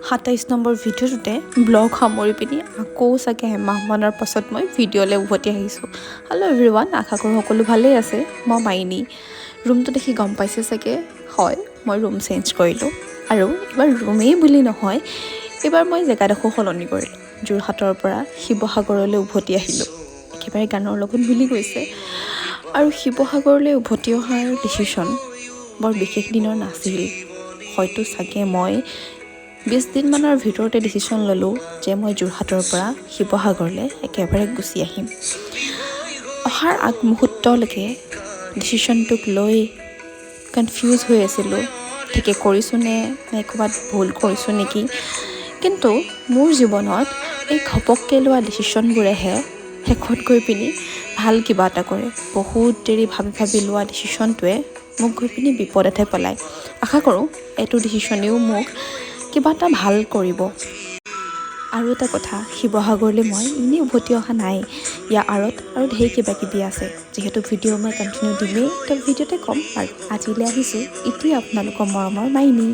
27 number ভিডিঅ'টোতে blog সামৰি পিনি আকৌ চাগে এমাহমানৰ পাছত মই ভিডিঅ'লৈ উভতি আহিছোঁ। হেল্ল' এভৰিৱান, আশা কৰোঁ সকলো ভালেই আছে। মই মাইনী। ৰুমটো দেখি গম পাইছে চাগে, হয় মই ৰুম চেঞ্জ কৰিলোঁ। আৰু এইবাৰ ৰুমেই বুলি নহয়, এইবাৰ মই জেগাডোখৰ সলনি কৰিলোঁ। যোৰহাটৰ পৰা শিৱসাগৰলৈ উভতি আহিলোঁ। একেবাৰে গানৰ লগত মিলি গৈছে। আৰু শিৱসাগৰলৈ উভতি অহাৰ ডিচিশ্যন বৰ বিশেষ দিনৰ নাছিল। হয়তো চাগে মই 20 দিনমানৰ ভিতৰতে ডিচিশ্যন ল'লোঁ যে মই যোৰহাটৰ পৰা শিৱসাগৰলৈ একেবাৰে গুচি আহিম। অহাৰ আগমুহূৰ্তলৈকে ডিচিশ্যনটোক লৈ কনফিউজ হৈ আছিলোঁ। ঠিকে কৰিছোঁ নে ক'ৰবাত ভুল কৰিছোঁ নেকি। কিন্তু মোৰ জীৱনত এই ঘপককৈ লোৱা ডিচিশ্যনবোৰেহে শেষত গৈ পিনি ভাল কিবা এটা কৰে। বহুত দেৰি ভাবি লোৱা ডিচিশ্যনটোৱে মোক গৈ পিনি বিপদতহে পেলায়। আশা কৰোঁ এইটো ডিচিশ্যনেও মোক কিবা এটা ভাল কৰিব। আৰু এটা কথা, শিৱসাগৰলৈ মই এনেই উভতি অহা নাই। ইয়াৰ আঁৰত আৰু ঢেৰ কিবা কিবি আছে। যিহেতু ভিডিঅ' মই কণ্টিনিউ দিমেই, তো ভিডিঅ'তে ক'ম আৰু আজিলৈ আহিছোঁ। এতিয়া আপোনালোকৰ মৰমৰ মাইনী।